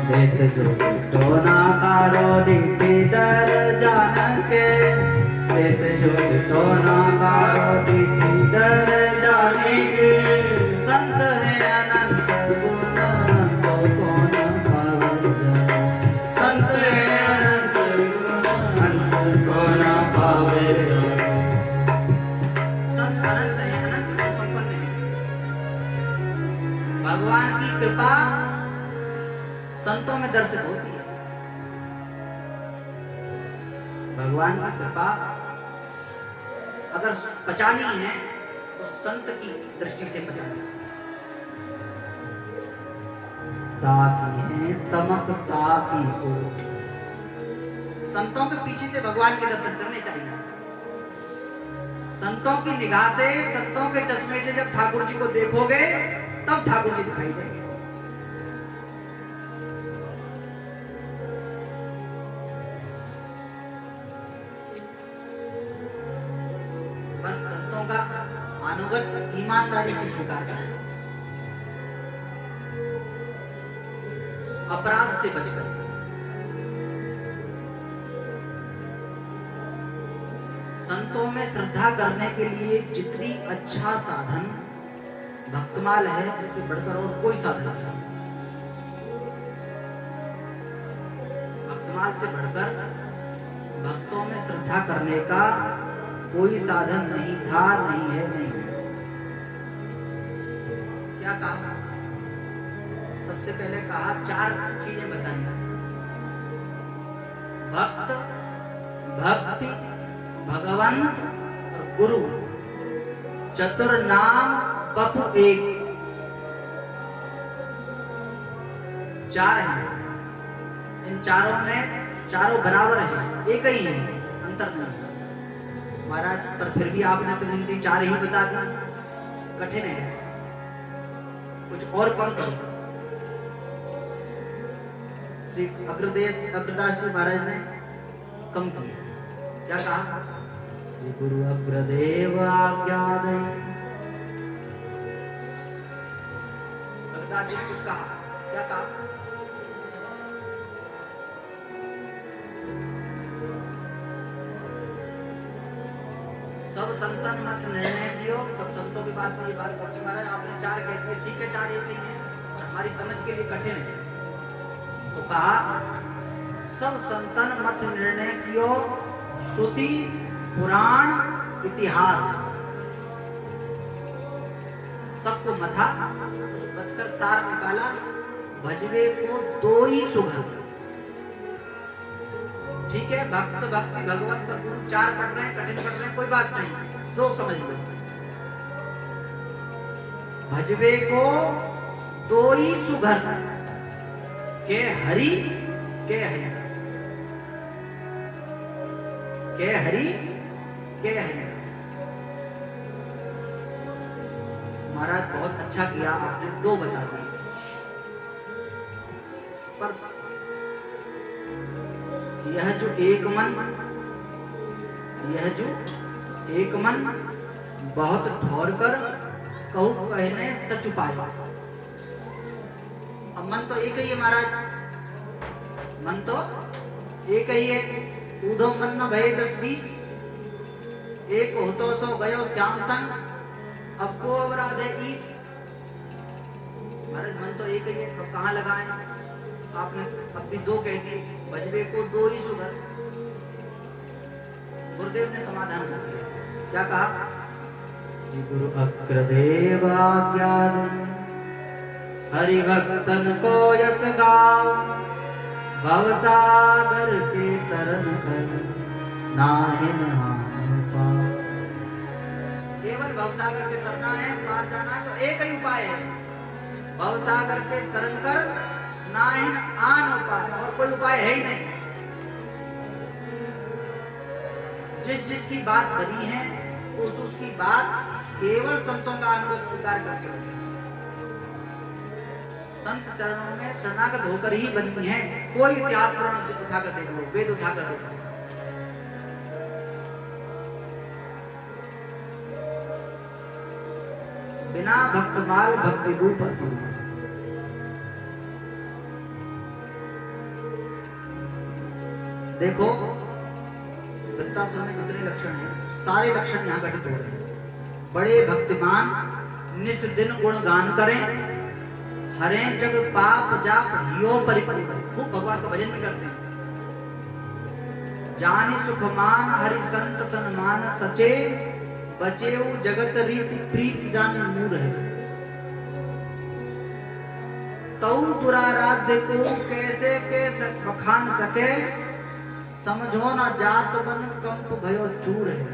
देत जो टोना कारो डीठी डर जान के देत जो टोना कारो डीठी डर जाने के संत है अनंत गुण तो कौन पावे जाए संत है अनंत गुण अंत को न पावे संत अनंत है, अनंत गुण संपन्न है। भगवान की कृपा संतों में दर्शित होती है। भगवान की कृपा अगर पचानी है तो संत की दृष्टि से पचानी चाहिए। ताकि है तमक ताकि हो, संतों के पीछे से भगवान के दर्शन करने चाहिए। संतों की निगाह से, संतों के चश्मे से जब ठाकुर जी को देखोगे तब ठाकुर जी दिखाई देंगे। बस संतों का अनुगत ईमानदारी से स्वीकार करें, अपराध से बचकर। संतों में श्रद्धा करने के लिए जितनी अच्छा साधन भक्तमाल है, इससे बढ़कर और कोई साधन नहीं। भक्तमाल से बढ़कर भक्तों में श्रद्धा करने का कोई साधन नहीं था, नहीं है, नहीं। क्या कहा? सबसे पहले कहा चार चीजें बताई। भक्त, भक्ति, भगवंत और गुरु, चतुर नाम बपु एक। चार हैं। इन चारों में चारों बराबर हैं, एक ही है, अंतर नहीं। महाराज पर फिर भी आपने तो गिनती चार ही बता दी, कठिन है, कुछ और कम करो। श्री अग्रदास जी महाराज ने कम किया। क्या कहा? श्री गुरु अग्रदेव आज्ञा दई। अग्रदास जी ने कुछ कहा। क्या कहा? सब संतन मत निर्णय कियो। सब संतों के पास में ये बात पहुंची, महाराज आपने चार कह दिए, ठीक है चार एक ही है, हमारी समझ के लिए कठिन है। तो कहा सब संतन मत निर्णय कियो, श्रुति पुराण इतिहास सबको मथा, बचकर चार निकाला। भजवे को दो ही सुघर। ठीक है, भक्त, भक्ति, भगवंत, गुरु चार पढ़ रहे हैं, कठिन पढ़ रहे हैं, कोई बात नहीं, दो समझ लो। भजवे को दो ही सुघर, के हरि के हरिदास, के हरि के हरिदास। महाराज बहुत अच्छा किया, आपने दो बता दिए, पर यह जो एक मन, यह जो एक मन बहुत ठोर कर कहू कहने सच उपाय। अब मन तो एक ही है महाराज, मन तो एक ही है। ऊधो मन न भये 10-20, एक होतो सो गयो श्याम संग, अब को अपराध है ईस। महाराज मन तो एक ही है, अब कहाँ लगाएं? आपने अब भी दो कह दिए, भजवे को दो ही सुधर। गुरुदेव ने समाधान कर दिया। क्या कहा? श्री गुरु अग्रदेव आज्ञा दई, हरि भक्तन को यस गाओ, भवसागर के तरन कर नाहि नहान पाओ। केवल भवसागर से तरना है, पार जाना है, तो एक ही उपाय है, भवसागर के तरन कर नाहिन आन उपाय, और कोई उपाय है ही नहीं। जिस जिसकी बात बनी है उस उसकी बात केवल संतों का अनुरोध स्वीकार करके बनी। संत चरणों में शरणागत होकर ही बनी है। कोई इतिहास पुराण उठाकर देख लो, वेद उठाकर देख लो। बिना भक्तमाल भक्ति रूप अति। देखो वृत्तासुर में जितने लक्षण हैं सारे लक्षण यहाँ घटित हो रहे हैं। बड़े भक्तिमान निस दिन गुण गान करें, हरे जग पाप जाप हियो परिपूर्ण। खूब भगवान का भजन भी करते हैं। जानि सुखमान हरि संत सन्मान सचे, बचेऊ जगत रीति प्रीति जानि मूर है। तऊ दुराराध्य को कैसे के बखान सके, समझो न जात बन कंप भयो चूर है।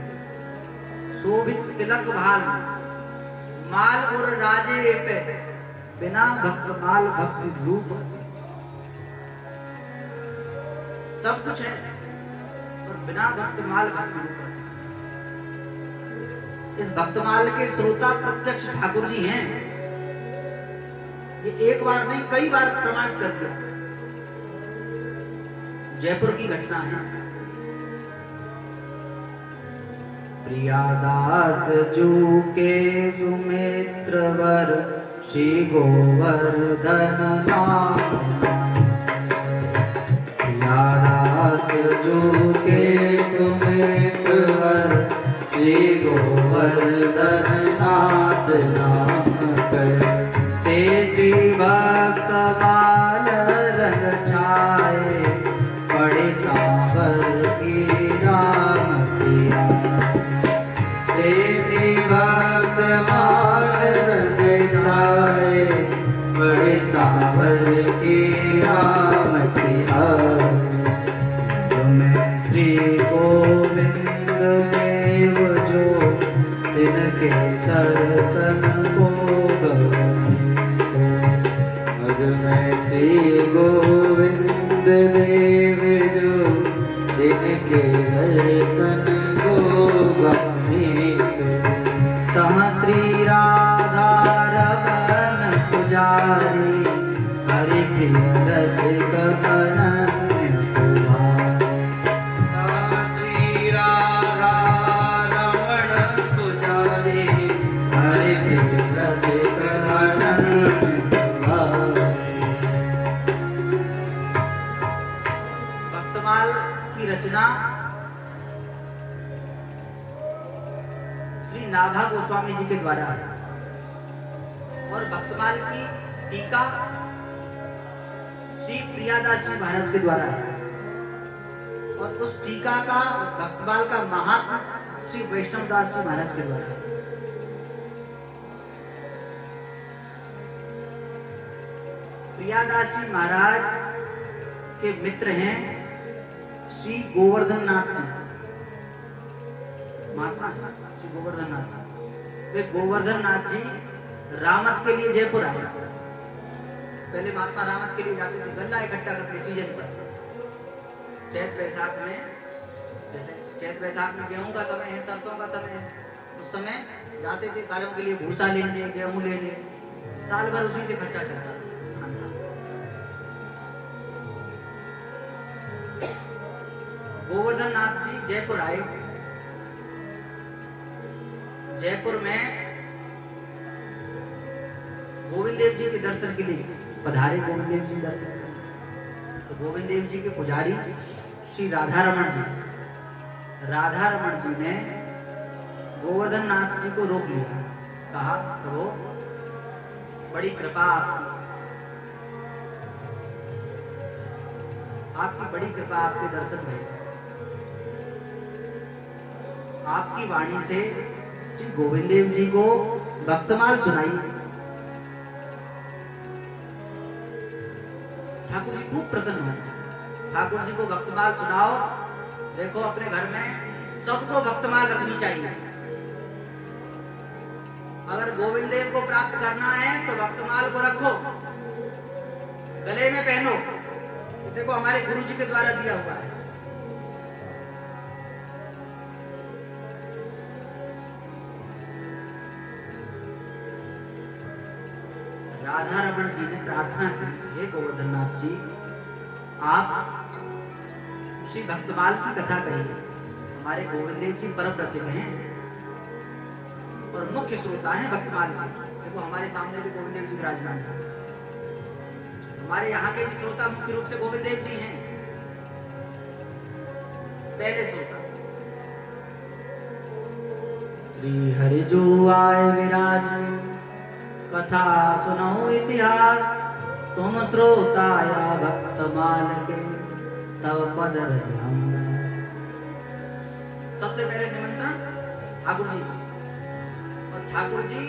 शोभित तिलक भाल माल और राजे पे, बिना भक्त माल भक्ति रूप अति। सब कुछ है और बिना भक्त माल भक्ति रूप अति। इस भक्तमाल के श्रोता प्रत्यक्ष ठाकुर जी हैं। ये एक बार नहीं कई बार प्रमाणित कर दिया। जयपुर की घटना है। प्रियादास जू के सुमित्र वर, श्री गोवर्धन नाम। प्रियादास जू के सुमित्र वर, श्री गोवर्धन नाथ नाम कर। ते श्री भक्त माल रंग छाए, बड़े सावर की राम किया। ते श्री भक्त माल रंग छाए, बड़े सावर की राम किया। तुम्हें श्री गोविंद देव जो, तिनके दर्शन को गए सो। मग में श्री गोविंद देव जो, तिनके दर्शन को गए सो। तहाँ श्री राधा रमन पुजारी, हरि प्रिय रसिक अनन्य सुभारी। तहाँ श्री राधा रमन पुजारी, हरि प्रिय रसिक अनन्य सुभारी। भक्तमाल की रचना श्री नाभा गोस्वामी जी के द्वारा है और भक्तमाल की टीका श्री प्रियादास जी महाराज के द्वारा है। और उस टीका का भक्तमाल का महात्मा श्री वैष्णवदास जी महाराज के द्वारा है। प्रियादास जी महाराज के मित्र हैं श्री गोवर्धन नाथ जी, महात्मा है श्री गोवर्धन नाथ जी। वे गोवर्धन नाथ जी रामत के लिए जयपुर आए। पहले महात्मा रामत के लिए जाते थे गल्ला इकट्ठा करने सीजन पर। चैत वैसाख में, जैसे चैत वैसाख में गेहूं का समय है, सरसों का समय है, उस समय जाते थे गायों के लिए भूसा लेने, गेहूं लेने। साल भर उसी से खर्चा चलता था स्थान का। गोवर्धन नाथ जी जयपुर आए। जयपुर में गोविंद देव जी के दर्शन के लिए पधारे। गोविंद देव जी दर्शन करने तो गोविंद देव जी के पुजारी श्री राधा रमन जी, राधा रमन जी ने गोवर्धन नाथ जी को रोक लिया। कहा प्रभु बड़ी कृपा आपकी बड़ी कृपा, आपके दर्शन भये। आपकी वाणी से श्री गोविंद देव जी को भक्तमाल सुनाई। ठाकुर जी खूब प्रसन्न हुए। ठाकुर जी को भक्तमाल सुनाओ। देखो अपने घर में सबको भक्तमाल रखनी चाहिए। अगर गोविंद देव को प्राप्त करना है तो भक्तमाल को रखो। गले में पहनो। ये देखो हमारे गुरु जी के द्वारा दिया हुआ है। राधा रमन जी ने प्रार्थना की, हे गोवर्धन नाथ जी, आप श्री भक्तमाल की कथा कहिए। हमारे गोविंद देव जी परम प्रसिद्ध हैं और मुख्य श्रोता हैं भक्तमाल के। देखो हमारे सामने भी गोविंद देव जी विराजमान हैं। हमारे यहाँ के भी श्रोता मुख्य रूप से गोविंद देव जी हैं, पहले श्रोता। श्री हरि जो आए विराजे, कथा सुनाओ इतिहास, तुम श्रोता या भक्तमाल के, तब पद रज हम दास। सबसे पहले निमंत्रण ठाकुर जी को, और ठाकुर जी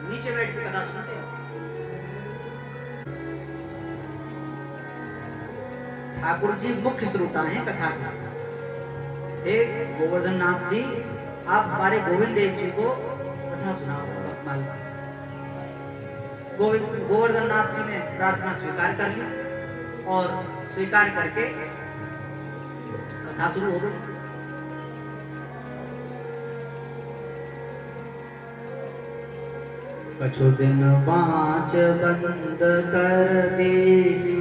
नीचे बैठ के कथा सुनते हैं। ठाकुर जी मुख्य श्रोता हैं कथा के। हे गोवर्धन नाथ जी, आप हमारे गोविंद देव जी को कथा सुनाओ भक्तमाल की। गोवर्धन नाथ जी ने प्रार्थना स्वीकार कर ली और स्वीकार करके कथा शुरू हो गई। कछु दिन बाँच बंद कर देनी,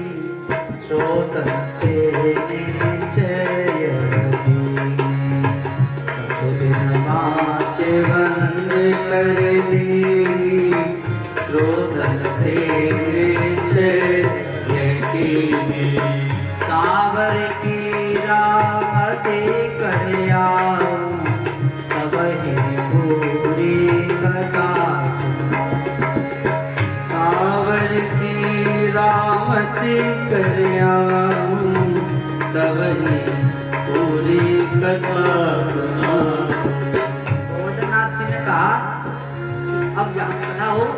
श्रोतन ते निश्चय दीने। कछु दिन बाँच बंद कर देनी, श्रोतन ते निश्चय दीने। सावर की रामते कर आऊं, तब ही पूरी कथा सुनो। सावर की रामते कर आऊं, तब ही पूरी कथा सुनो। गोवर्धन नाथ जी ने कहा अब यहाँ कथा हुई,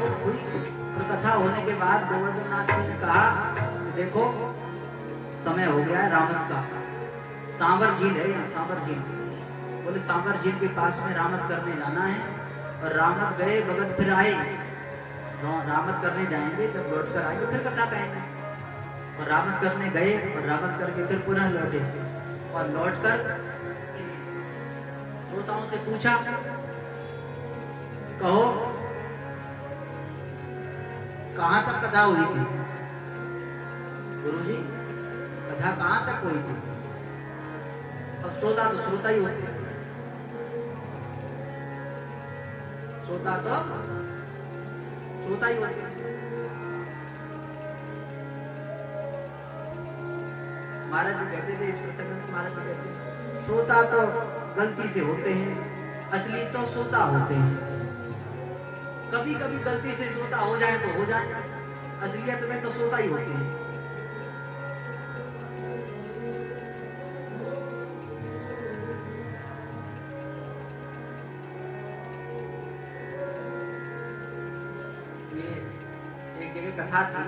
और कथा होने के बाद गोवर्धन नाथ जी ने कहा देखो समय हो गया है रामत का। सांवर झील है यहाँ, सांवर झील। बोले सांवर झील के पास में रामत करने जाना है, और रामत गए भगत फिर आए। रामत करने जाएंगे, जब लौट कर आएंगे फिर कथा कहेंगे। और रामत करने गए और रामत करके फिर पुनः लौटे, और लौटकर श्रोताओं से पूछा, कहो कहां तक कथा हुई थी? गुरुजी कथा कहां तक हुई थी? अब श्रोता तो श्रोता ही होते हैं, श्रोता तो श्रोता ही होते हैं। महाराज जी कहते थे इस प्रसंग में, महाराज जी कहते हैं श्रोता तो गलती से होते हैं, असली तो श्रोता होते हैं। कभी कभी गलती से श्रोता हो जाए तो हो जाए, असलियत में तो श्रोता ही होते हैं। ये एक जगह कथा थी,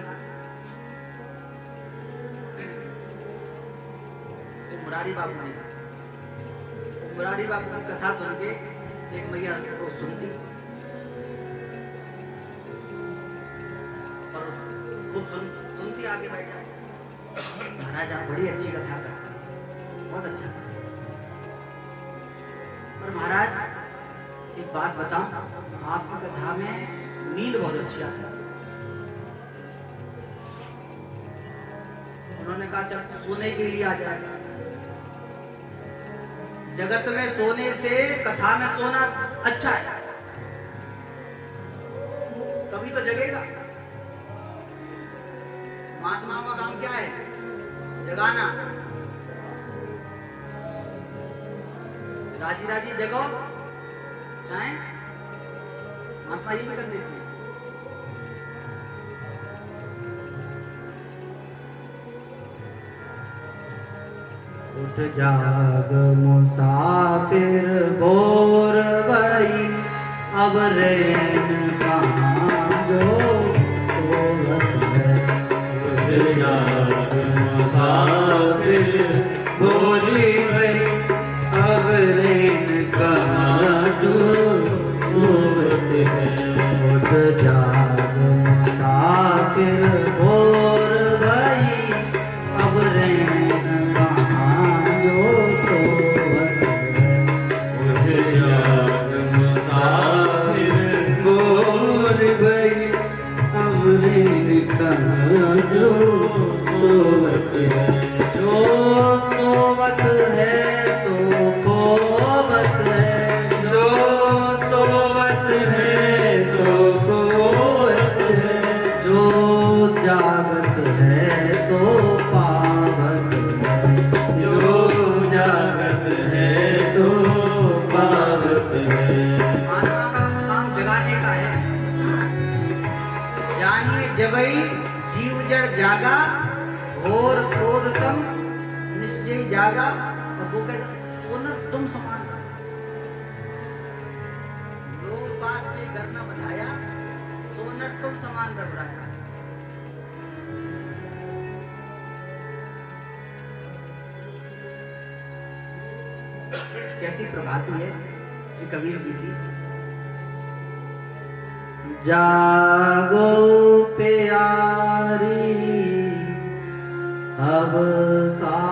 श्री मुरारी बाबू जी की। मुरारी बाबू की कथा सुन के एक मैया को सुनती और खूब सुनती आगे बैठ जाती। महाराज आप बड़ी अच्छी कथा करते हैं, बहुत अच्छा करते हैं। पर महाराज एक बात बताऊं, आपकी कथा में नींद बहुत अच्छी आती है। उन्होंने कहा चल तो सोने के लिए आ जाएगा। जगत में सोने से कथा में सोना अच्छा है, कभी तो जगेगा। महात्माओं का काम क्या है? जगाना। राजी राजी जगो, चाहे महात्मा ये भी कर लेते हैं। उठ जाग मुसाफिर भोर भई, अब रैन कहाँ जो सोवत है। उठ जाग मुसाफिर भोर भई, अब रैन कहाँ जो सोवत है। उठ जाग मुसाफिर भोर सोवत है, जो सोवत है सो खोवत है, जो सोवत है सो खोवत है, जो जागत है सो पावत है, जो जागत है सो पावत है। आत्मा का काम जगाने का है। जानिए जबई जीव जड़ जागा, घोर क्रोध तम निश्चय जागा। और वो कहता सोनर तुम समान लोग पास के घर न बधाया, सोनर तुम समान रघुराया। कैसी प्रभाती है श्री कबीर जी की। जागो प्यारी अब का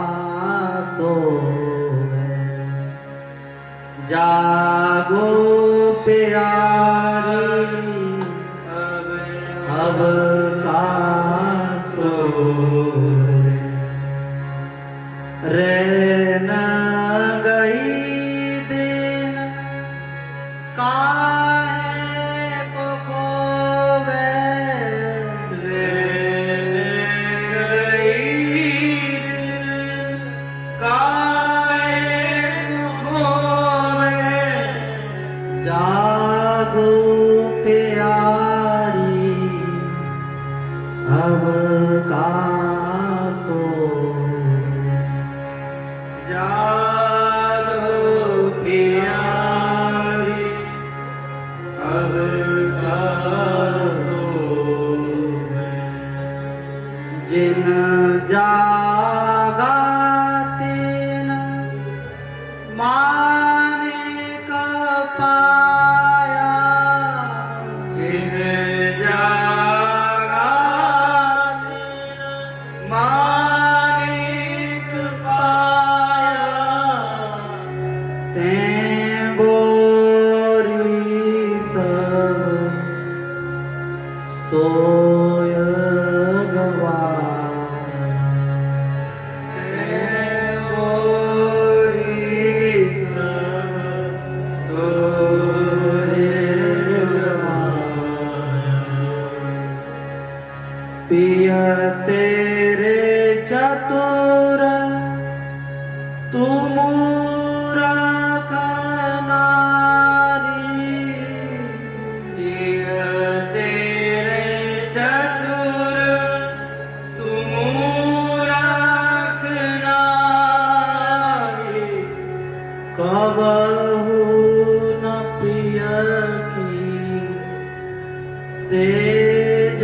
सोवे, जागो प्यारी अब का सोवे, रैन गई दिन काहे को खोवे, रैन गई दिन काहे को खोवे, जागो प्यारी अब का सोवे, जागो प्यारी अब का सोवे, जिन जागा तिन मानिक पाया, जिन जागा तिन मानिक पाया, तें बोरी सब सोय गवाया, बोरी सब सोए गवाया। पिय तेरे चतुर तू मूरख नारी, प्रिय तेरे चतुर तुम मूरख नारी, कबहू न प्रिय की सेज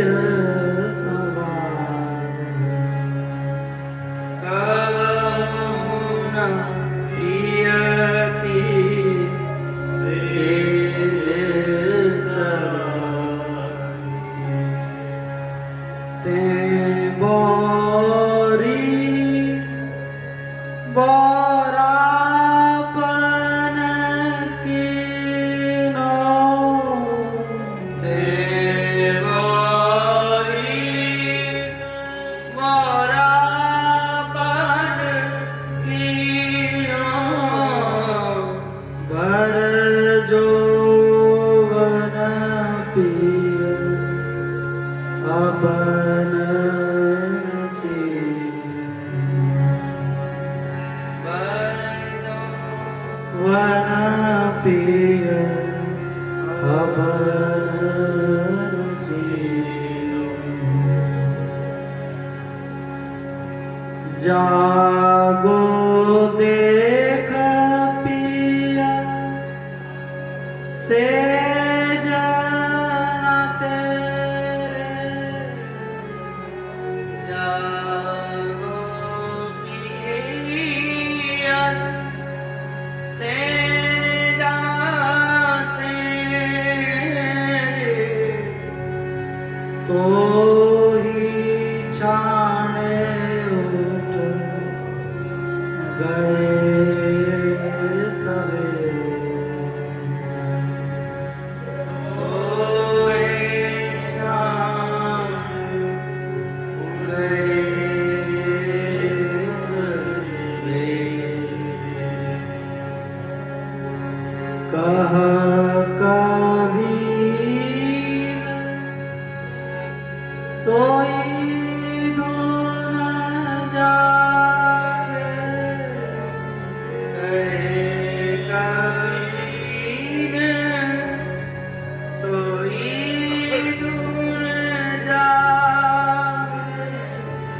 सवार, कबहू न प्रिय की सेज सवारी। ते बोरी बोरापन कीनो, ते बोरी मोरापन कीनो, बर जोवन पिय अपन वन पिय अपन जागो देख पिया से जना तेरे, जागो पिया से जाते रे, तो ही छाणे उठ गए